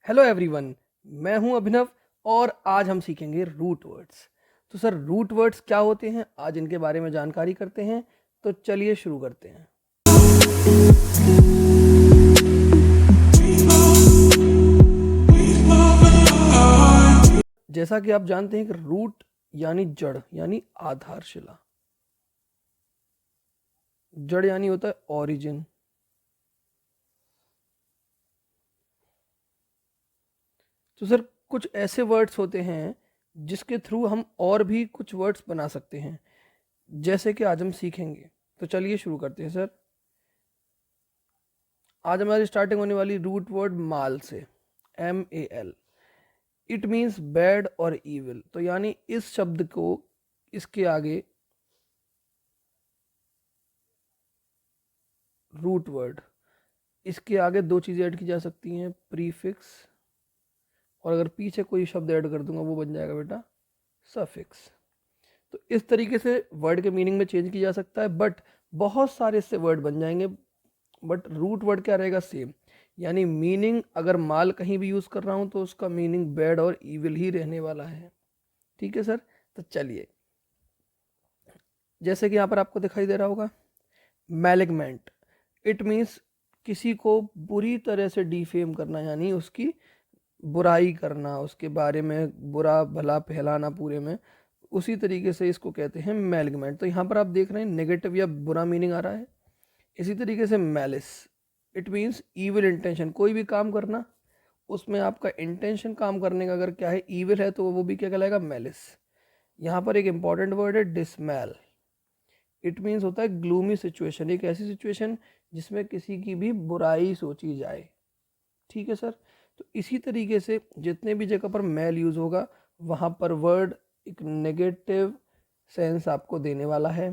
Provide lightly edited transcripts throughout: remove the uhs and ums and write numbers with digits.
Hello everyone, मैं हूं अभिनव और आज हम सीखेंगे रूट वर्ड्स। तो सर, रूट वर्ड्स क्या होते हैं, आज इनके बारे में जानकारी करते हैं। तो चलिए शुरू करते हैं। जैसा कि आप जानते हैं कि रूट यानी जड़ यानी आधारशिला, जड़ यानी होता है ओरिजिन। तो सर, कुछ ऐसे वर्ड्स होते हैं जिसके थ्रू हम और भी कुछ वर्ड्स बना सकते हैं, जैसे कि आज हम सीखेंगे। तो चलिए शुरू करते हैं सर। आज हमारी स्टार्टिंग होने वाली रूट वर्ड माल से, MAL। इट मीन्स बैड और ईविल। तो यानी इस शब्द को, इसके आगे रूट वर्ड, इसके आगे दो चीज़ें ऐड की जा सकती हैं, प्रीफिक्स, और अगर पीछे कोई शब्द ऐड कर दूंगा वो बन जाएगा बेटा सफिक्स। तो इस तरीके से वर्ड के मीनिंग में चेंज किया जा सकता है, बट बहुत सारे इससे वर्ड बन जाएंगे, बट रूट वर्ड क्या रहेगा, सेम। यानी मीनिंग अगर माल कहीं भी यूज़ कर रहा हूँ तो उसका मीनिंग बैड और ईविल ही रहने वाला है। ठीक है सर। तो चलिए, जैसे कि यहाँ पर आपको दिखाई दे रहा होगा, मैलिगमेंट। इट मीन्स किसी को बुरी तरह से डिफेम करना, यानी उसकी बुराई करना, उसके बारे में बुरा भला फैलाना पूरे में, उसी तरीके से इसको कहते हैं मैलिगमेंट। तो यहाँ पर आप देख रहे हैं नेगेटिव या बुरा मीनिंग आ रहा है। इसी तरीके से malice, it means evil intention, कोई भी काम करना उसमें आपका इंटेंशन काम करने का अगर क्या है, ईविल है, तो वो भी क्या कहलाएगा, मैलिस। यहाँ पर एक इंपॉर्टेंट वर्ड है डिसमैल। इट मीन्स होता है ग्लूमी सिचुएशन, एक ऐसी सिचुएशन जिसमें किसी की भी बुराई सोची जाए। ठीक है सर। तो इसी तरीके से जितने भी जगह पर मैल यूज होगा वहाँ पर वर्ड एक नेगेटिव सेंस आपको देने वाला है।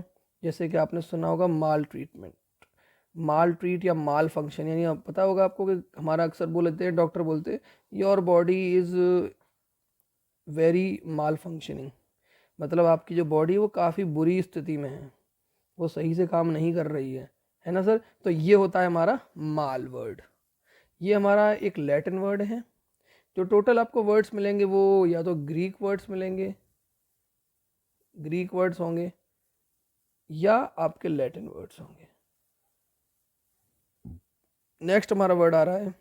जैसे कि आपने सुना होगा माल ट्रीटमेंट, माल ट्रीट या माल फंक्शन, यानी आप पता होगा आपको कि हमारा अक्सर बोलते हैं, डॉक्टर बोलते हैं your body is very mall functioning, मतलब आपकी जो बॉडी है वो काफ़ी बुरी स्थिति में है, वो सही से काम नहीं कर रही है ना सर। तो ये होता है हमारा माल वर्ड। ये हमारा एक लैटिन वर्ड है। जो टोटल आपको वर्ड्स मिलेंगे वो या तो ग्रीक वर्ड्स मिलेंगे, ग्रीक वर्ड्स होंगे, या आपके लैटिन वर्ड्स होंगे। नेक्स्ट हमारा वर्ड आ रहा है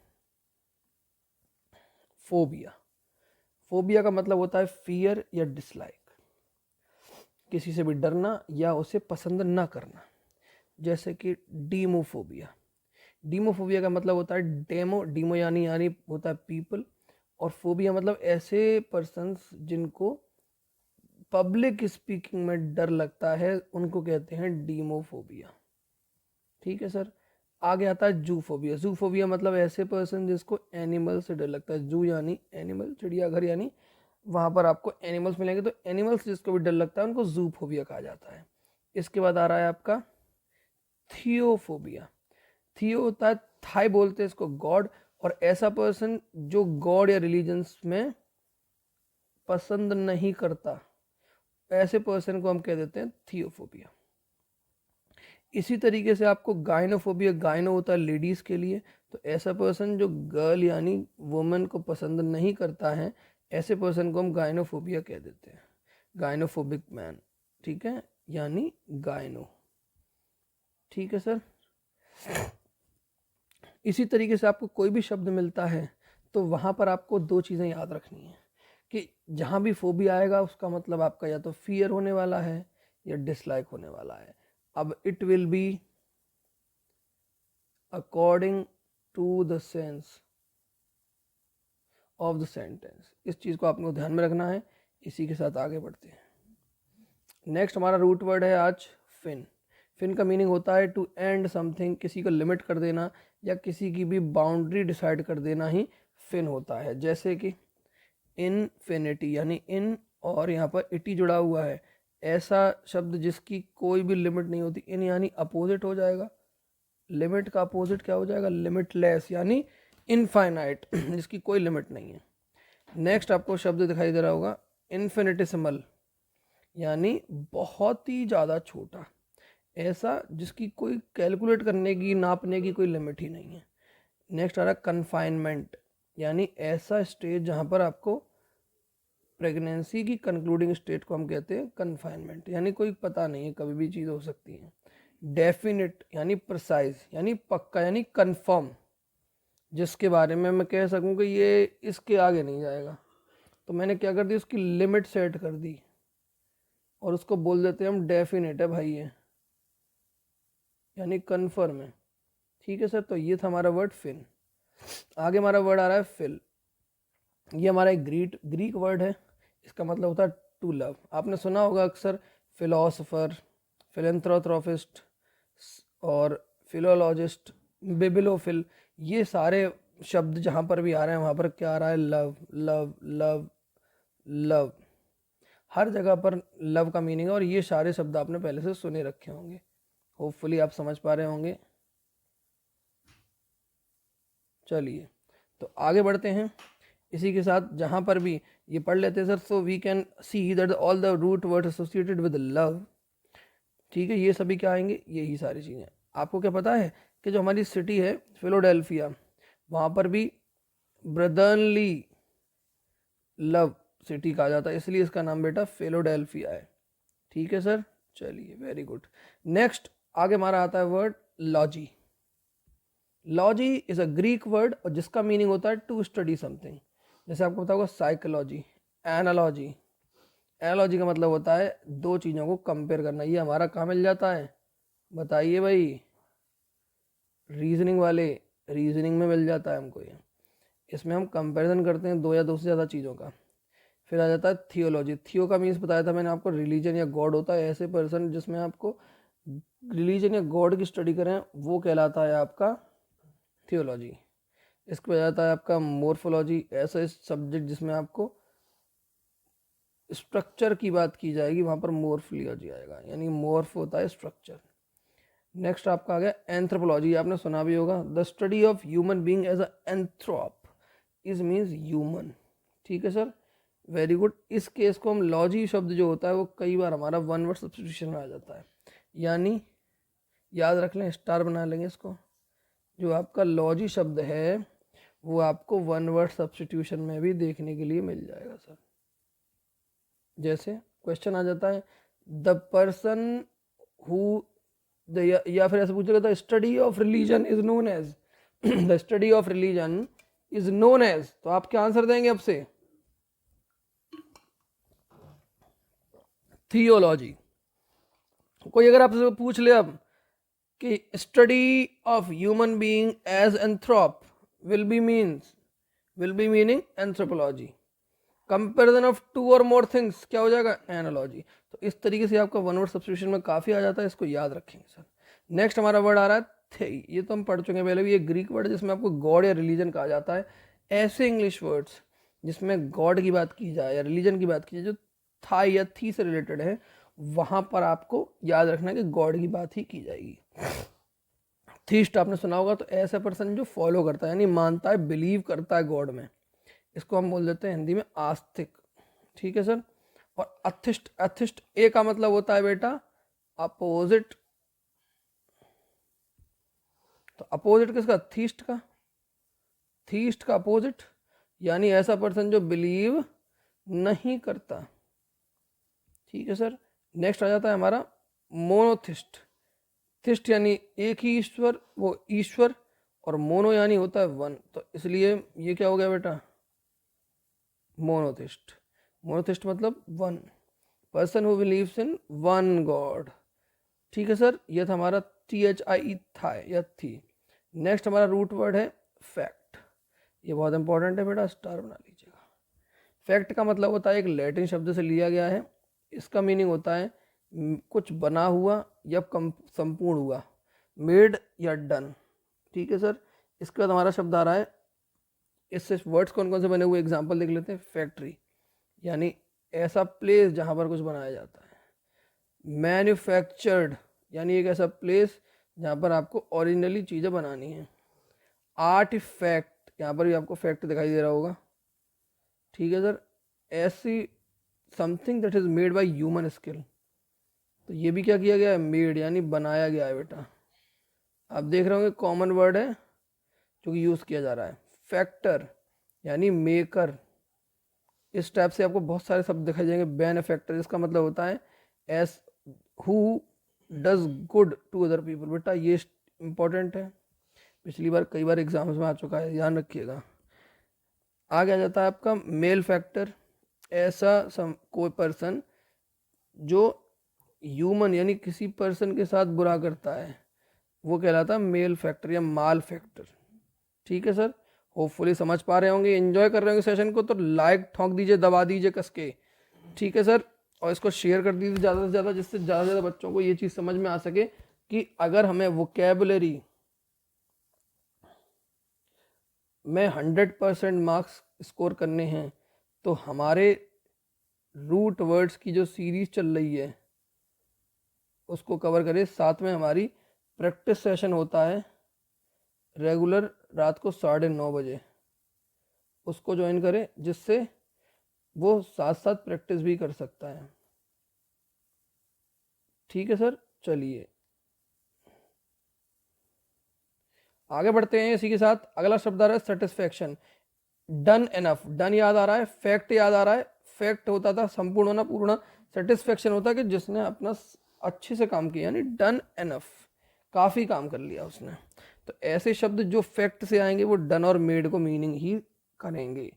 फोबिया। फोबिया का मतलब होता है फियर या डिसलाइक, किसी से भी डरना या उसे पसंद ना करना। जैसे कि डीमोफोबिया। डीमोफोबिया का मतलब होता है डेमो, डीमो यानी होता है पीपल, और फोबिया मतलब ऐसे पर्सन्स जिनको पब्लिक स्पीकिंग में डर लगता है, उनको कहते हैं डीमोफोबिया। ठीक है सर। आगे आता है जूफोबिया। जूफोबिया मतलब ऐसे पर्सन जिसको एनिमल से डर लगता है। जू यानी एनिमल, चिड़ियाघर, यानी वहाँ पर आपको एनिमल्स मिलेंगे, तो एनिमल्स जिसको भी डर लगता है उनको जूफोबिया कहा जाता है। इसके बाद आ रहा है आपका थियोफोबिया। थियो होता है, थाई बोलते हैं इसको गॉड, और ऐसा पर्सन जो गॉड या रिलीजन्स में पसंद नहीं करता, ऐसे पर्सन को हम कह देते हैं थियोफोबिया। इसी तरीके से आपको गाइनोफोबिया, गाइनो होता है लेडीज के लिए, तो ऐसा पर्सन जो गर्ल यानी वुमेन को पसंद नहीं करता है, ऐसे पर्सन को हम गाइनोफोबिया कह देते हैं, गाइनोफोबिक मैन। ठीक है, यानी गाइनो। ठीक है सर। इसी तरीके से आपको कोई भी शब्द मिलता है तो वहाँ पर आपको दो चीज़ें याद रखनी है कि जहाँ भी फोबिया आएगा उसका मतलब आपका या तो फियर होने वाला है या डिसलाइक होने वाला है। अब it will be according to the sense of the sentence, इस चीज़ को आपको ध्यान में रखना है। इसी के साथ आगे बढ़ते हैं। नेक्स्ट हमारा रूट वर्ड है आज फिन। फिन का मीनिंग होता है टू एंड समथिंग, किसी को लिमिट कर देना या किसी की भी बाउंड्री डिसाइड कर देना ही फिन होता है। जैसे कि इनफिनिटी, यानी इन और यहाँ पर इटी जुड़ा हुआ है, ऐसा शब्द जिसकी कोई भी लिमिट नहीं होती। इन यानी अपोजिट हो जाएगा, लिमिट का अपोजिट क्या हो जाएगा, लिमिटलेस, यानी इनफाइनाइट, जिसकी कोई लिमिट नहीं है। नेक्स्ट आपको शब्द दिखाई दे रहा होगा इन्फिनिटिसिमल, यानी बहुत ही ज़्यादा छोटा, ऐसा जिसकी कोई कैलकुलेट करने की, नापने की कोई लिमिट ही नहीं है। नेक्स्ट आ रहा है कन्फाइनमेंट, यानी ऐसा स्टेज जहाँ पर आपको प्रेगनेंसी की कंक्लूडिंग स्टेट को हम कहते हैं कन्फाइनमेंट, यानी कोई पता नहीं है, कभी भी चीज़ हो सकती है। डेफिनेट यानी प्रिसाइज यानी पक्का यानी कंफर्म, जिसके बारे में मैं कह सकूं कि ये इसके आगे नहीं जाएगा। तो मैंने क्या कर दी, उसकी लिमिट सेट कर दी और उसको बोल देते हैं हम डेफिनेट है भाई ये, यानी कन्फर्म है। ठीक है सर, तो ये था हमारा वर्ड फिन। आगे हमारा वर्ड आ रहा है फिल। ये हमारा एक ग्रीक वर्ड है, इसका मतलब होता है टू लव। आपने सुना होगा अक्सर फिलोसोफर, फिलेंथ्रोपिस्ट और फिलोलॉजिस्ट, बिबिलोफिल, ये सारे शब्द जहाँ पर भी आ रहे हैं वहाँ पर क्या आ रहा है, लव लव लव लव। हर जगह पर लव का मीनिंग है और ये सारे शब्द आपने पहले से सुने रखे होंगे, होपफुली आप समझ पा रहे होंगे। चलिए तो आगे बढ़ते हैं। इसी के साथ जहाँ पर भी ये पढ़ लेते हैं sir, so we can see that all the root word associated with love. ठीक है, ये सभी क्या आएंगे, यही सारी चीज़ें। आपको क्या पता है कि जो हमारी सिटी है फिलोडेल्फिया, वहाँ पर भी ब्रदरली लव सिटी कहा जाता है, इसलिए इसका नाम बेटा फिलोडेल्फिया है। ठीक है सर, चलिए वेरी गुड। नेक्स्ट आगे हमारा आता है word logy. Logy is a Greek word और जिसका मीनिंग होता है टू स्टडी समथिंग। जैसे आपको पता होगा साइकोलॉजी, एनालॉजी। एनालॉजी का मतलब होता है दो चीज़ों को कंपेयर करना। ये हमारा कहाँ मिल जाता है, बताइए भाई, रीजनिंग वाले, रीजनिंग में मिल जाता है हमको ये। इसमें हम कंपैरिजन करते हैं दो या दो से ज़्यादा चीज़ों का। फिर आ जाता है थियोलॉजी। थियो का मीन्स बताया था मैंने आपको, रिलीजन या गॉड होता है। ऐसे पर्सन जिसमें आपको रिलीजन या गॉड की स्टडी करें वो कहलाता है आपका थियोलॉजी। इसके बाद आता है आपका मोर्फोलॉजी, ऐसा सब्जेक्ट जिसमें आपको स्ट्रक्चर की बात की जाएगी, वहाँ पर मोर्फोलॉजी आएगा, यानी मोर्फ होता है स्ट्रक्चर। नेक्स्ट आपका आ गया एंथ्रोपोलॉजी। आपने सुना भी होगा, the study of human being as a anthrop is means human. ठीक है सर, वेरी गुड। इस केस को हम लॉजी शब्द जो होता है वो कई बार हमारा वन वर्ड सब्स्टिट्यूशन में आ जाता है, यानी याद रख लें, स्टार बना लेंगे इसको। जो आपका लॉजी शब्द है वो आपको वन वर्ड सब्स्टिट्यूशन में भी देखने के लिए मिल जाएगा सर। जैसे क्वेश्चन आ जाता है द पर्सन हु, या फिर ऐसे पूछेगा the study of religion is known as, the study of religion is known as, तो आप क्या आंसर देंगे अब से, थियोलॉजी। कोई अगर आपसे पूछ ले अब कि study of human being as anthrop will be meaning anthropology. Comparison of two और मोर थिंग्स क्या हो जाएगा, एनालॉजी। तो इस तरीके से आपका वन वर्ड सब्स्टिट्यूशन में काफ़ी आ जाता है, इसको याद रखेंगे सर। नेक्स्ट हमारा वर्ड आ रहा है थे। ये तो हम पढ़ चुके हैं पहले भी, ये ग्रीक वर्ड जिसमें आपको गॉड या रिलीजन कहा जाता है। ऐसे इंग्लिश वर्ड्स जिसमें गॉड की बात की जाए या रिलीजन की बात की जाए, जो था या थी से रिलेटेड है, वहां पर आपको याद रखना है कि गॉड की बात ही की जाएगी। थीस्ट आपने सुना होगा, तो ऐसा पर्सन जो फॉलो करता है यानी मानता है, बिलीव करता है गॉड में, इसको हम बोल देते हैं हिंदी में आस्तिक। ठीक है सर। और अथिस्ट, अथिस्ट ए का मतलब होता है बेटा अपोजिट। तो अपोजिट किसका, थीस्ट का, थीस्ट का अपोजिट, यानी ऐसा पर्सन जो बिलीव नहीं करता। ठीक है सर। नेक्स्ट आ जाता है हमारा मोनोथिस्ट। थिस्ट यानी एक ही ईश्वर, वो ईश्वर, और मोनो यानी होता है वन, तो इसलिए ये क्या हो गया बेटा, मोनोथिस्ट। मोनोथिस्ट मतलब one, person who believes in one God. ठीक है सर, ये था हमारा THIE था या थी। नेक्स्ट हमारा रूट वर्ड है फैक्ट। ये बहुत इंपॉर्टेंट है बेटा, स्टार बना लीजिएगा। फैक्ट का मतलब होता है एक लैटिन शब्द से लिया गया है। इसका मीनिंग होता है कुछ बना हुआ या संपूर्ण हुआ, मेड या डन। ठीक है सर। इसके बाद हमारा शब्द आ रहा है, इससे वर्ड्स कौन कौन से बने हुए एग्जाम्पल देख लेते हैं। फैक्ट्री यानी ऐसा प्लेस जहाँ पर कुछ बनाया जाता है। मैन्युफैक्चर्ड यानी एक ऐसा प्लेस जहाँ पर आपको ओरिजिनली चीज़ें बनानी है। आर्टिफैक्ट, यहाँ पर भी आपको फैक्ट दिखाई दे रहा होगा। ठीक है सर। ऐसी something that is made by human skill, तो ये भी क्या किया गया है, मेड यानी बनाया गया है बेटा। आप देख रहे होंगे कॉमन वर्ड है जो कि यूज़ किया जा रहा है। फैक्टर यानी मेकर। इस टाइप से आपको बहुत सारे शब्द दिखाई जाएंगे। बेनिफैक्टर, इसका मतलब होता है as who does good to other people. बेटा ये इंपॉर्टेंट है, पिछली बार कई बार एग्जाम्स में आ चुका है, ध्यान रखिएगा। आगे आ जाता है आपका मेल फैक्टर। ऐसा कोई पर्सन जो ह्यूमन यानी किसी पर्सन के साथ बुरा करता है वो कहलाता है मेल फैक्टर या माल फैक्टर। ठीक है सर, होपफुली समझ पा रहे होंगे, एंजॉय कर रहे होंगे सेशन को, तो लाइक ठोंक दीजिए, दबा दीजिए कस के। ठीक है सर, और इसको शेयर कर दीजिए ज़्यादा से ज़्यादा, जिससे ज़्यादा से ज़्यादा बच्चों को ये चीज़ समझ में आ सके कि अगर हमें वोकेबुलरी में 100% मार्क्स स्कोर करने हैं तो हमारे रूट वर्ड्स की जो सीरीज चल रही है उसको कवर करें। साथ में हमारी प्रैक्टिस सेशन होता है रेगुलर रात को 9:30 बजे, उसको ज्वाइन करें, जिससे वो साथ साथ प्रैक्टिस भी कर सकता है। ठीक है सर, चलिए आगे बढ़ते हैं। इसी के साथ अगला शब्द आ रहा है सेटिस्फैक्शन। डन एनफ, डन याद आ रहा है, फैक्ट याद आ रहा है। फैक्ट होता था संपूर्ण होना, पूर्ण। सेटिस्फैक्शन होता है कि जिसने अपना अच्छे से काम किया, यानी डन एनफ, काफ़ी काम कर लिया उसने। तो ऐसे शब्द जो फैक्ट से आएंगे वो डन और मेड को मीनिंग ही करेंगे।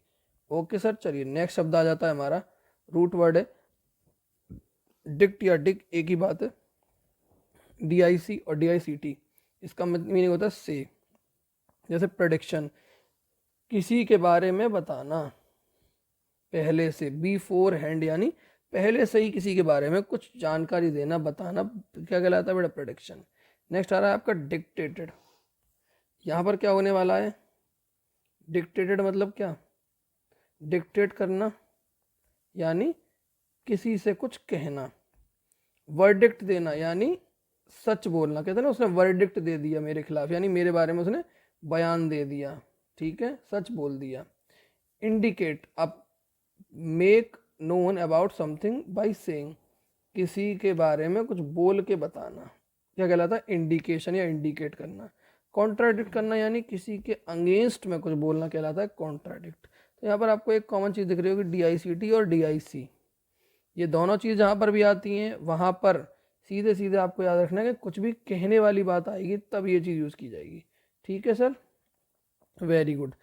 ओके सर, चलिए नेक्स्ट शब्द आ जाता है हमारा, रूट वर्ड है डिक्ट या डिक, एक ही बात है, DIC और DICT। इसका मीनिंग होता है से। जैसे प्रेडिक्शन, किसी के बारे में बताना पहले से, बिफोर हैंड, यानी पहले से ही किसी के बारे में कुछ जानकारी देना, बताना, क्या कहलाता है बेटा, प्रेडिक्शन। नेक्स्ट आ रहा है आपका डिक्टेटेड। यहाँ पर क्या होने वाला है, डिक्टेटेड मतलब क्या, डिक्टेट करना यानी किसी से कुछ कहना। वर्डिक्ट देना यानी सच बोलना, कहते हैं ना उसने वर्डिक्ट दे दिया मेरे खिलाफ, यानी मेरे बारे में उसने बयान दे दिया, ठीक है, सच बोल दिया। इंडिकेट, अब make known about something by saying, किसी के बारे में कुछ बोल के बताना, क्या कहलाता है, इंडिकेशन या इंडिकेट करना। कॉन्ट्राडिक्ट करना यानी किसी के अगेंस्ट में कुछ बोलना, कहलाता है कॉन्ट्राडिक्ट। तो यहाँ पर आपको एक कॉमन चीज़ दिख रही होगी, DICT और DIC, ये दोनों चीज़ जहाँ पर भी आती हैं वहाँ पर सीधे सीधे आपको याद रखना है कि कुछ भी कहने वाली बात आएगी तब ये चीज़ यूज़ की जाएगी। ठीक है सर, वेरी गुड।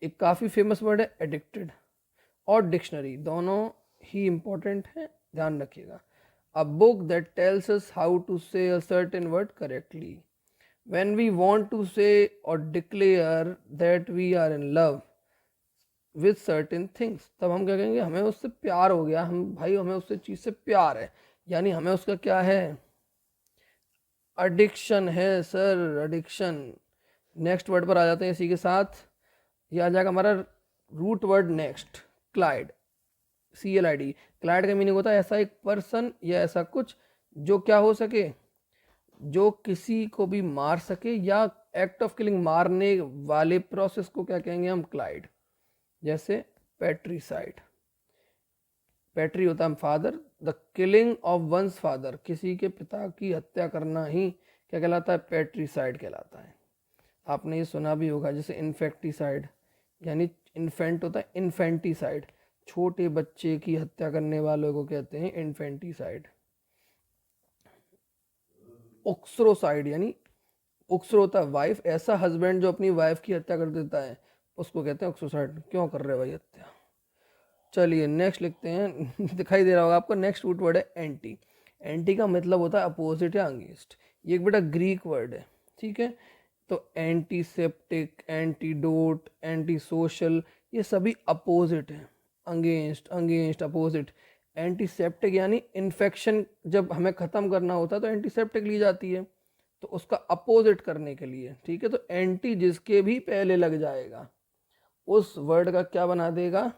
एक काफ़ी फेमस वर्ड है एडिक्टेड और डिक्शनरी, दोनों ही इंपॉर्टेंट हैं, ध्यान रखिएगा। A book that tells us how to say a certain word correctly. When we want to say और declare that we are in love with certain things, तब हम क्या कहेंगे, हमें उससे प्यार हो गया, हम भाई हमें उससे चीज़ से प्यार है, यानी हमें उसका क्या है, एडिक्शन है सर, एडिक्शन। नेक्स्ट वर्ड पर आ जाते हैं इसी के साथ, ये आ जाएगा हमारा root word next, clide, CLID। Clide का मीनिंग होता है ऐसा एक पर्सन या ऐसा कुछ जो क्या हो सके, जो किसी को भी मार सके, या एक्ट ऑफ किलिंग, मारने वाले प्रोसेस को क्या कहेंगे हम, क्लाइड। जैसे पैट्रीसाइड, पैट्री होता है father, the killing of once father, किसी के पिता की हत्या करना ही क्या कहलाता है, पैट्रीसाइड कहलाता है। आपने ये सुना भी होगा, जैसे इन्फेक्टिसाइड, यानी इन्फेंट होता है, इन्फेंटिसाइड, छोटे बच्चे की हत्या करने वालों को कहते हैं इन्फेंटिसाइड। ऑक्सरोसाइड, यानी ऑक्सरो होता है वाइफ, ऐसा हस्बैंड जो अपनी वाइफ की हत्या कर देता है उसको कहते हैं ऑक्सोसाइड। क्यों कर रहे हो भाई हत्या। चलिए नेक्स्ट लिखते हैं दिखाई दे रहा होगा आपको, नेक्स्ट रूट वर्ड है एंटी। एंटी का मतलब होता है अपोजिट या अगेंस्ट। ये एक बेटा ग्रीक वर्ड है, ठीक है। तो एंटीसेप्टिक, एंटीडोट, एंटी सोशल, ये सभी अपोजिट हैं, अगेंस्ट, अगेंस्ट, अपोजिट। एंटीसेप्टिक यानी इन्फेक्शन जब हमें ख़त्म करना होता है तो एंटीसेप्टिक ली जाती है, तो उसका अपोजिट करने के लिए, ठीक है। तो एंटी जिसके भी पहले लग जाएगा उस वर्ड का क्या बना देगा,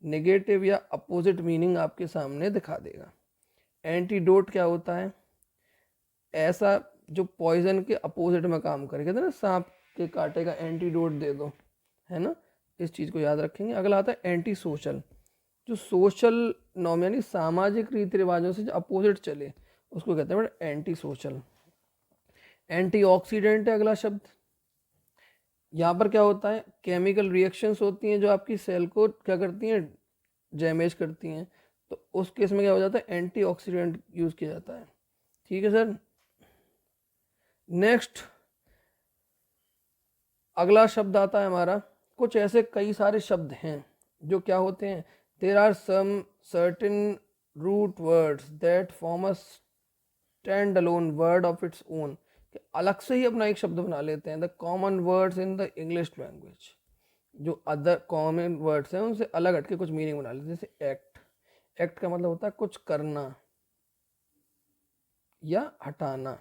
नेगेटिव या अपोजिट मीनिंग आपके सामने दिखा देगा। एंटीडोट क्या होता है, ऐसा जो पॉइजन के अपोजिट में काम करे, कहते हैं ना सांप के कांटे का एंटीडोट दे दो, है ना, इस चीज़ को याद रखेंगे। अगला आता है एंटी सोशल, जो सोशल नॉर्म यानी सामाजिक रीति रिवाजों से जो अपोजिट चले उसको कहते हैं एंटी सोशल। एंटीऑक्सीडेंट है अगला शब्द, यहाँ पर क्या होता है, केमिकल रिएक्शंस होती हैं जो आपकी सेल को क्या करती हैं, डैमेज करती हैं, तो उस केस में क्या हो जाता है, एंटीऑक्सीडेंट यूज किया जाता है। ठीक है सर। नेक्स्ट अगला शब्द आता है हमारा, कुछ ऐसे कई सारे शब्द हैं जो क्या होते हैं, there are some certain root words that form a stand alone word of its own, अलग से ही अपना एक शब्द बना लेते हैं, the common words in the English language, जो अदर कॉमन वर्ड्स हैं उनसे अलग हटके कुछ मीनिंग बना लेते हैं। जैसे एक्ट, एक्ट का मतलब होता है कुछ करना या हटाना।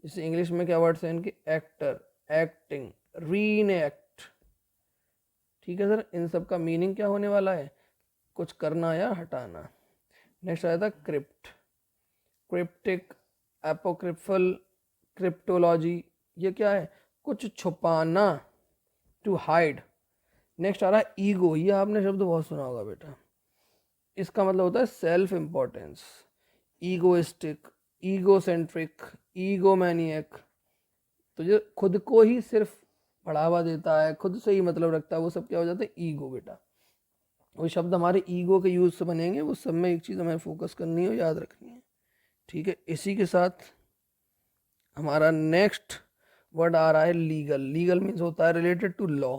जैसे इंग्लिश में क्या वर्ड्स हैं इनके, एक्टर, एक्टिंग, रीनेक्ट। ठीक है सर, इन सब का मीनिंग क्या होने वाला है, कुछ करना या हटाना। नेक्स्ट आया था क्रिप्ट, क्रिप्टिक, एपोक्रिफल, क्रिप्टोलॉजी, ये क्या है, कुछ छुपाना, टू हाइड। नेक्स्ट आ रहा है ईगो, ये आपने शब्द बहुत सुना होगा बेटा, इसका मतलब होता है सेल्फ इंपॉर्टेंस, ईगोइस्टिक, ईगोसेंट्रिक, ईगोमैनियक। तो जो खुद को ही सिर्फ बढ़ावा देता है, खुद से ही मतलब रखता है, वो सब क्या हो जाता है, ईगो बेटा। वो शब्द हमारे ईगो के यूज से बनेंगे, वो सब में एक चीज़ हमें फोकस करनी है, याद रखनी है। ठीक है, इसी के साथ हमारा नेक्स्ट वर्ड आ रहा है लीगल। लीगल मीन्स होता है रिलेटेड टू लॉ,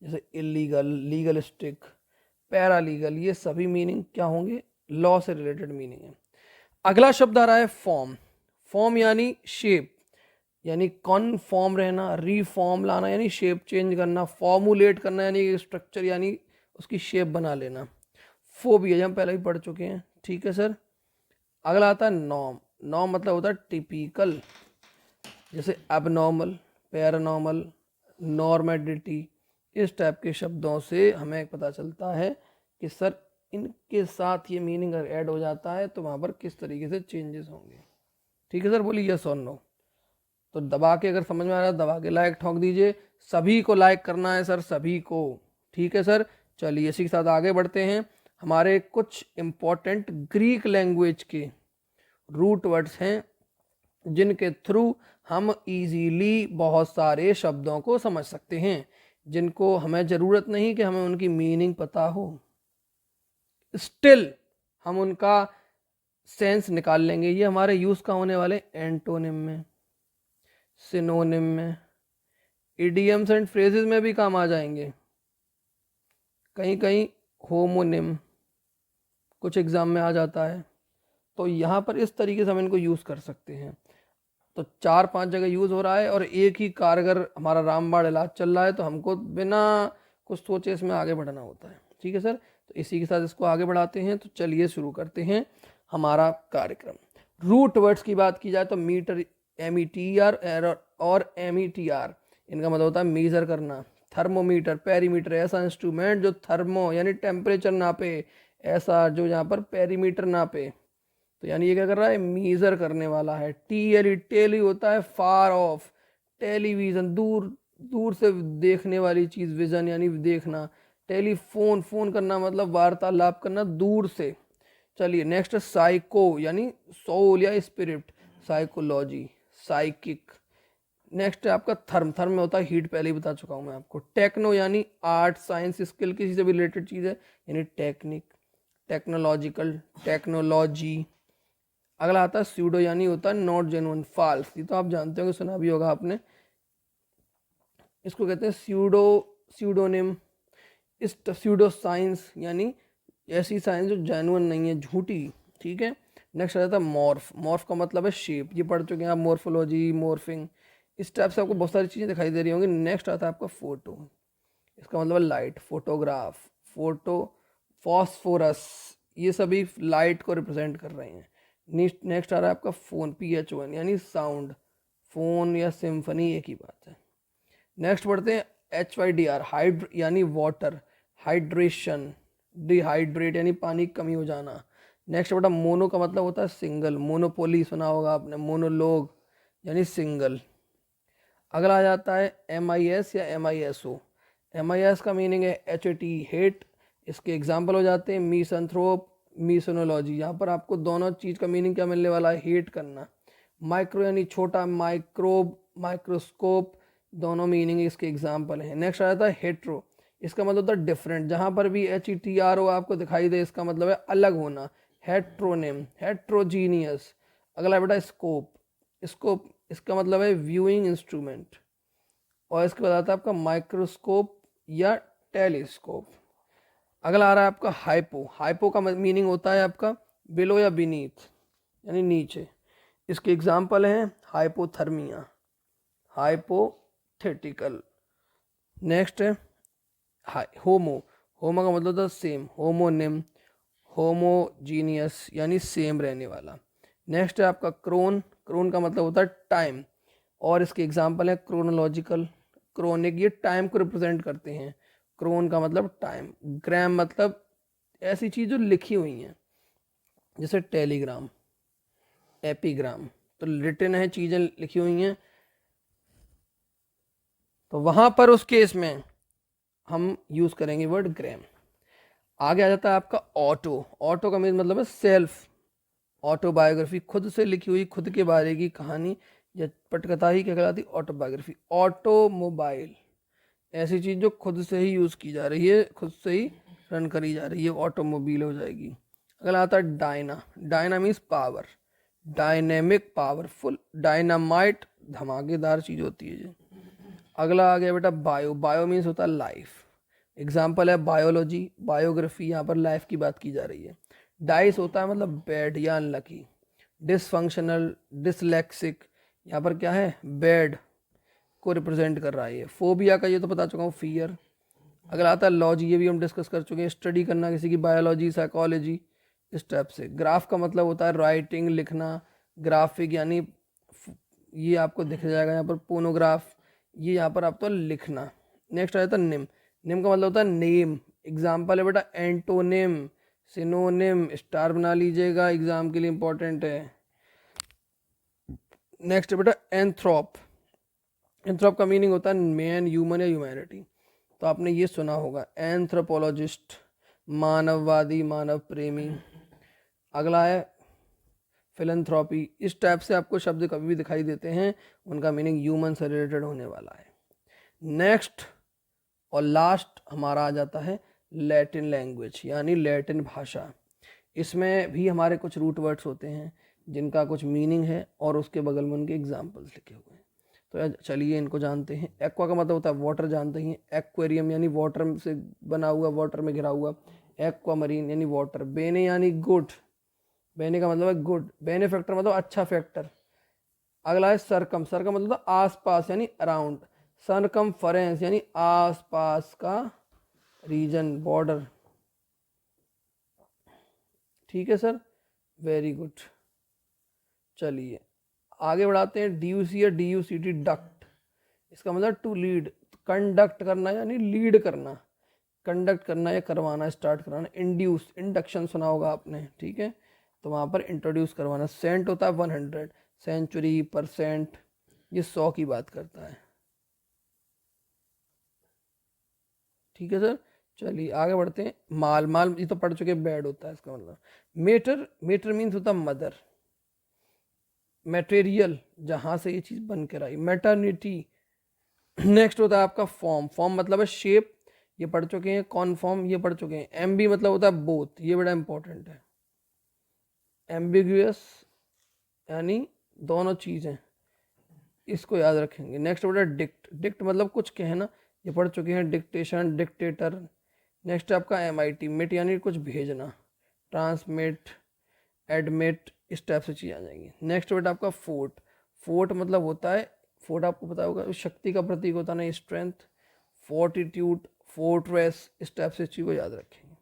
जैसे इलीगल, लीगलिस्टिक, पैरालीगल, ये सभी मीनिंग क्या होंगे, लॉ से रिलेटेड मीनिंग है। अगला शब्द आ रहा है फॉर्म। फॉर्म यानी शेप, यानी कॉन्फॉर्म रहना, रीफॉर्म लाना यानी शेप चेंज करना, फॉर्मुलेट करना यानी स्ट्रक्चर यानी उसकी शेप बना लेना। फोबिया हम पहले ही पढ़ चुके हैं। ठीक है सर। अगला आता है नॉर्म। नॉर्म मतलब होता है टिपिकल, जैसे एबनॉर्मल, पैरानॉर्मल, नॉर्मेडिटी, इस टाइप के शब्दों से हमें पता चलता है कि सर इनके साथ ये मीनिंग अगर ऐड हो जाता है तो वहाँ पर किस तरीके से चेंजेस होंगे। ठीक है सर, बोलिए यस और नो। तो दबा के अगर समझ में आ रहा है दबा के लाइक ठोक दीजिए, सभी को लाइक करना है सर, सभी को। ठीक है सर, चलिए इसी के साथ आगे बढ़ते हैं। हमारे कुछ इंपॉर्टेंट ग्रीक लैंग्वेज के रूट वर्ड्स हैं जिनके थ्रू हम इजीली बहुत सारे शब्दों को समझ सकते हैं, जिनको हमें ज़रूरत नहीं कि हमें उनकी मीनिंग पता हो, स्टिल हम उनका सेंस निकाल लेंगे। ये हमारे यूज़ का होने वाले एंटोनिम में, सिनोनिम में, इडियम्स एंड फ्रेजेस में भी काम आ जाएंगे, कहीं कहीं होमोनिम कुछ एग्जाम में आ जाता है। तो यहाँ पर इस तरीके से हम इनको यूज़ कर सकते हैं। तो 4-5 जगह यूज़ हो रहा है और एक ही कारगर हमारा रामबाण इलाज चल रहा है, तो हमको बिना कुछ सोचे इसमें आगे बढ़ना होता है। ठीक है सर, तो इसी के साथ इसको आगे बढ़ाते हैं। तो चलिए शुरू करते हैं हमारा कार्यक्रम। रूट वर्ड्स की बात की जाए तो मीटर, METR और METR, इनका मतलब होता है मेजर करना। थर्मोमीटर, पेरीमीटर, ऐसा इंस्ट्रूमेंट जो थर्मो यानी टेम्परेचर नापे, ऐसा जो यहाँ पर पेरीमीटर नापे। तो यानी ये क्या कर रहा है, मेजर करने वाला है। TLE, टेली होता है फार ऑफ, टेलीविजन, दूर दूर से देखने वाली चीज़, विजन यानी देखना। टेलीफोन, फोन करना मतलब वार्तालाप करना दूर से। चलिए नेक्स्ट, साइको यानी सोल या स्पिरिट, साइकोलॉजी, साइकिक। नेक्स्ट है आपका थर्म, थर्म में होता है हीट, पहले ही बता चुका हूँ मैं आपको। टेक्नो यानी आर्ट, साइंस, स्किल, किसी से भी रिलेटेड चीज़ है यानी टेक्निक, टेक्नोलॉजिकल, टेक्नोलॉजी। अगला आता है स्यूडो यानी होता है नॉट जेन्युइन, फाल्स। ये तो आप जानते हो, सुना भी होगा आपने। इसको कहते हैं स्यूडो, स्यूडोनिम। इस स्यूडो साइंस यानी ऐसी साइंस जो जेन्युइन नहीं है, झूठी। ठीक है। नेक्स्ट आ जाता है मॉर्फ। मॉर्फ का मतलब है शेप, ये पढ़ चुके हैं आप, मॉर्फोलॉजी, मॉर्फिंग, इस टाइप से आपको बहुत सारी चीज़ें दिखाई दे रही होंगी। नेक्स्ट आता है आपका फोटो, इसका मतलब है लाइट, फोटोग्राफ, फोटो, फॉस्फोरस, ये सभी लाइट को रिप्रेजेंट कर रहे हैं। नेक्स्ट आ रहा है आपका फोन, PHON यानी साउंड, फोन या सिम्फनी एक ही बात है। नेक्स्ट बढ़ते हैं HYDR, हाइड यानी वाटर, हाइड्रेशन, डिहाइड्रेट यानी पानी की कमी हो जाना। नेक्स्ट बेटा मोनो का मतलब होता है सिंगल, मोनोपोली सुना होगा आपने, मोनोलोग यानी सिंगल। अगला आ जाता है MIS या MISO। MIS का मीनिंग है HAT, हेट। इसके एग्जाम्पल हो जाते हैं मीसंथ्रोप, मीसोनोलॉजी। यहाँ पर आपको दोनों चीज़ का मीनिंग क्या मिलने वाला है, हेट करना। माइक्रो यानी छोटा, माइक्रोब, माइक्रोस्कोप दोनों मीनिंग इसके एग्जाम्पल हैं। नेक्स्ट आ जाता है हेट्रो, इसका मतलब होता है डिफरेंट, जहाँ पर भी HETRO आपको दिखाई दे इसका मतलब है अलग होना, हेट्रोनिम, हेट्रोजीनियस। अगला बेटा स्कोप, स्कोप इसका मतलब है व्यूइंग इंस्ट्रूमेंट, और इसके बाद आता है आपका माइक्रोस्कोप या टेलीस्कोप। अगला आ रहा है आपका हाइपो, हाइपो का मीनिंग होता है आपका बिलो या बीनीथ यानी नीचे। इसके एग्जाम्पल हैं हाइपोथर्मिया, हाइपोथेटिकल। नेक्स्ट है होमो, होमो का मतलब होता है सेम, होमोनिम, होमोजीनियस यानी सेम रहने वाला। नेक्स्ट है आपका क्रोन, क्रोन का मतलब होता है टाइम, और इसके एग्जाम्पल है क्रोनोलॉजिकल, क्रोनिक, ये टाइम को रिप्रेजेंट करते हैं, क्रोन का मतलब टाइम। ग्राम मतलब ऐसी चीज जो लिखी हुई हैं, जैसे टेलीग्राम, एपीग्राम, तो रिटन है, चीजें लिखी हुई हैं, तो वहां पर उस केस में हम यूज करेंगे वर्ड ग्राम। आगे आ जाता है आपका ऑटो, ऑटो का मतलब है सेल्फ, ऑटोबायोग्राफी, खुद से लिखी हुई, खुद के बारे की कहानी या पटकथा ही क्या कहलाती, ऑटोबायोग्राफी। ऑटोमोबाइल, ऐसी चीज जो खुद से ही यूज की जा रही है, खुद से ही रन करी जा रही है, ऑटोमोबाइल हो जाएगी। अगला आता है Diana, Diana means power, dynamic, powerful, dynamite धमाकेदार चीज होती है जी। अगला आ गया बेटा बायो, बायो मीन्स होता है लाइफ, एग्जाम्पल है बायोलॉजी, बायोग्राफी, यहाँ पर लाइफ की बात की जा रही है। डाइस होता है मतलब बैड या अनलकी, डिसफंक्शनल, डिसलेक्सिक, यहाँ पर क्या है बैड को रिप्रेजेंट कर रहा है। ये फोबिया का ये तो बता चुका हूँ, फियर। अगला आता है लॉजी, ये भी हम डिस्कस कर चुके हैं, स्टडी करना किसी की, बायोलॉजी, साइकोलॉजी, इस टाइप से। ग्राफ का मतलब होता है राइटिंग, लिखना, ग्राफिक यानी ये आपको दिख जाएगा यहाँ पर पोनोग्राफ, ये यहाँ पर आपको लिखना। नेक्स्ट आ जाता है निम, निम का मतलब होता है नेम, एग्जाम्पल है बेटा एंटोनिम, सिनोनिम, स्टार बना लीजिएगा, एग्जाम के लिए इंपॉर्टेंट है। नेक्स्ट बेटा एंथ्रोप, एंथ्रोप का मीनिंग होता है मैन, ह्यूमन या ह्यूमैनिटी, तो आपने ये सुना होगा एंथ्रोपोलॉजिस्ट, मानववादी, मानव प्रेमी। अगला है फिलंथ्रॉपी, इस टाइप से आपको शब्द कभी भी दिखाई देते हैं, उनका मीनिंग ह्यूमन से रिलेटेड होने वाला है। नेक्स्ट और लास्ट हमारा आ जाता है लैटिन लैंग्वेज यानी लैटिन भाषा। इसमें भी हमारे कुछ रूट वर्ड्स होते हैं जिनका कुछ मीनिंग है और उसके बगल में उनके एग्जाम्पल्स लिखे हुए हैं, तो चलिए इनको जानते हैं। एक्वा का मतलब होता है वाटर, जानते हैं। एक्वेरियम यानी वाटर से बना हुआ, वाटर में घिरा हुआ। एक्वा मरीन यानी वाटर। बेने यानी गुड, बेने का मतलब है गुड। बेनेफैक्टर मतलब अच्छा फैक्टर। अगला है सरकम, सरकम मतलब आसपास यानी अराउंड। सरकमफरेंस यानी आसपास का रीजन, बॉर्डर। ठीक है सर, वेरी गुड। चलिए आगे बढ़ाते हैं। DUC या DUCT, डक्ट, इसका मतलब टू लीड, कंडक्ट करना यानी लीड करना, कंडक्ट करना या करवाना, स्टार्ट कराना। इंड्यूस, इंडक्शन सुना होगा आपने, ठीक है, तो वहाँ पर इंट्रोड्यूस करवाना। सेंट होता है 100, सेंचुरी, परसेंट, ये 100 की बात करता है। ठीक है सर, चलिए आगे बढ़ते हैं। माल, माल ये तो पढ़ चुके, बैड होता है इसका मतलब। मेटर, मेटर मीन्स होता है मदर। मटेरियल, जहाँ से ये चीज़ बन कर आई, मैटरनिटी। नेक्स्ट होता है आपका फॉर्म, फॉर्म मतलब है शेप, ये पढ़ चुके हैं। कॉन्फॉर्म ये पढ़ चुके हैं। एम्बी मतलब होता है बोथ, ये बड़ा इंपॉर्टेंट है। एम्बिग्यूअस यानी दोनों चीज़ें, इसको याद रखेंगे। नेक्स्ट होता है डिक्ट, डिक्ट मतलब कुछ कहना, ये पढ़ चुके हैं। Dictation, dictator. नेक्स्ट आपका MIT, मिट यानी कुछ भेजना। ट्रांसमिट, एडमिट, इस टाइप से चीज़ आ जाएंगी। नेक्स्ट बेटा आपका फोर्ट, फोर्ट मतलब होता है, फोर्ट आपको पता होगा शक्ति का प्रतीक होता है ना, स्ट्रेंथ। फोर्टिट्यूड, फोर्ट्रेस, इस टाइप से चीज़ को याद रखेंगे।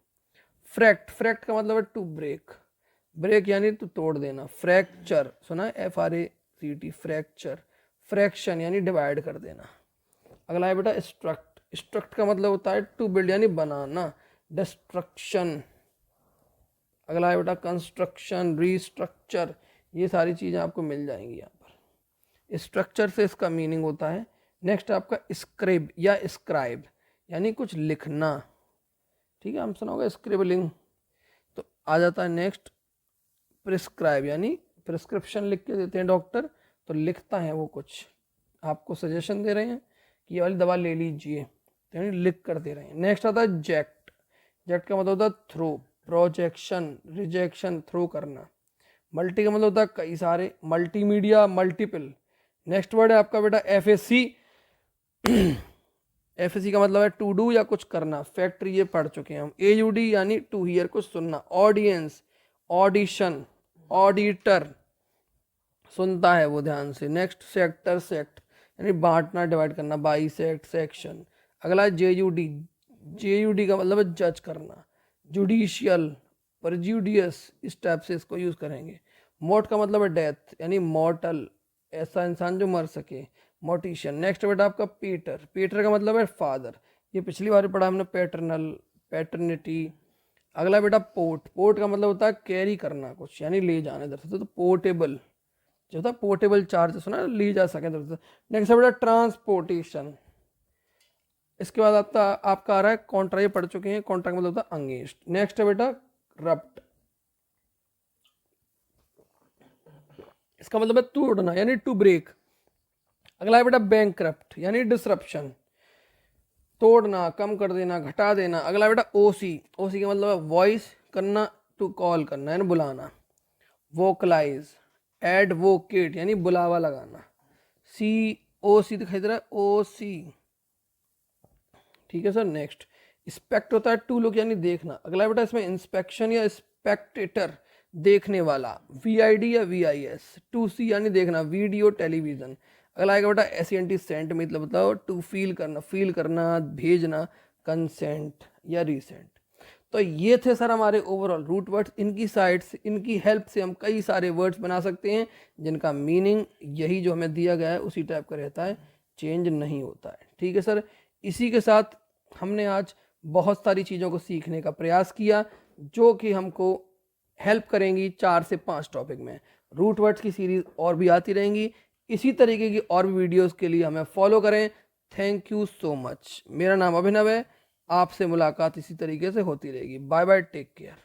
फ्रैक्ट, फ्रैक्ट का मतलब है टू ब्रेक, ब्रेक यानी तो तोड़ देना। फ्रैक्चर सुना है, FRACT, फ्रैक्चर। फ्रैक्शन यानी डिवाइड कर देना। अगला है बेटा स्ट्रक्ट, स्ट्रक्ट का मतलब होता है टू बिल्ड यानी बनाना। डिस्ट्रक्शन। अगला है बेटा कंस्ट्रक्शन, रीस्ट्रक्चर, ये सारी चीज़ें आपको मिल जाएंगी यहाँ पर। स्ट्रक्चर से इसका मीनिंग होता है। नेक्स्ट आपका स्क्रिब या स्क्राइब यानी कुछ लिखना, ठीक है, हम सुना होगा स्क्रिबलिंग। तो आ जाता है नेक्स्ट प्रिस्क्राइब यानी प्रिस्क्रिप्शन लिख के देते हैं डॉक्टर, तो लिखता है वो कुछ, आपको सजेशन दे रहे हैं, कि ये वाली दवा ले लीजिए, यानी लिख कर दे रहे हैं। नेक्स्ट आता है जेक्ट। जेक्ट का मतलब होता है थ्रो, प्रोजेक्शन, रिजेक्शन, थ्रो करना। मल्टी का मतलब होता है कई सारे, मल्टीमीडिया, मल्टीपल। नेक्स्ट वर्ड है आपका बेटा एफएसी। एफएसी का मतलब है टू डू या कुछ करना। फैक्ट्री ये पढ़ चुके हैं हम। एयूडी यानी टू हियर, कुछ सुनना। ऑडियंस, ऑडिशन, ऑडिटर, सुनता है वो ध्यान से। नेक्स्ट सेक्टर, सेक्ट यानी बांटना, डिवाइड करना। By sect, section. अगला जेयूडी, जेयूडी का मतलब है जज करना। जुडिशियल, परजुडियस, इस टाइप से इसको यूज करेंगे। मोट का मतलब है डेथ यानी मॉर्टल, ऐसा इंसान जो मर सके। मोटिशियन। नेक्स्ट बेटा आपका पीटर। पीटर का मतलब है फादर, ये पिछली बार पढ़ा हमने, पैटर्नल, पैटर्निटी। अगला बेटा पोर्ट। पोर्ट का मतलब होता है कैरी करना कुछ, यानी ले जाना इधर से। तो पोर्टेबल जो होता है, पोर्टेबल चार्ज सुना, ले जा सके इधर से। नेक्स्ट है बेटा ट्रांसपोर्टेशन। इसके बाद आपका आ रहा है कॉन्ट्रा, ये पढ़ चुके हैं। कॉन्ट्रा का मतलब होता है अंगेंस्ट। नेक्स्ट है बेटा रप्ट, इसका मतलब है तोड़ना यानी टू ब्रेक। अगला है बेटा बैंकक्रप्ट यानी डिसरप्शन, तोड़ना, कम कर देना, घटा देना। अगला बेटा ओसी। ओसी का मतलब है वॉइस करना, टू कॉल करना यानी बुलाना। वोकलाइज, एडवोकेट यानी बुलावा लगाना। सी ओ सी दिखाई दे रहा है, ओ सी, ठीक है सर। नेक्स्ट स्पेक्ट होता है टू लुक यानी देखना। अगला बेटा इसमें इंस्पेक्शन या स्पेक्टेटर, देखने वाला। वीआईडी या वीआईएस। टू सी यानी देखना, वीडियो, टेलीविजन। अगला आएगा बेटा एसएनटी, सेंट मतलब बताओ टू फील करना, फील करना, भेजना। कंसेंट या रिसेंट। तो ये थे सर हमारे ओवरऑल रूट वर्ड्स। इनकी साइड से, इनकी हेल्प से हम कई सारे वर्ड्स बना सकते हैं जिनका मीनिंग यही जो हमें दिया गया है उसी टाइप का रहता है, चेंज नहीं होता है। ठीक है सर। इसी के साथ हमने आज बहुत सारी चीज़ों को सीखने का प्रयास किया जो कि हमको हेल्प करेंगी 4 से 5 टॉपिक में। रूट वर्ड्स की सीरीज और भी आती रहेंगी। इसी तरीके की और भी वीडियोस के लिए हमें फॉलो करें। Thank you so much. मेरा नाम अभिनव है। आपसे मुलाकात इसी तरीके से होती रहेगी। Bye bye, take care.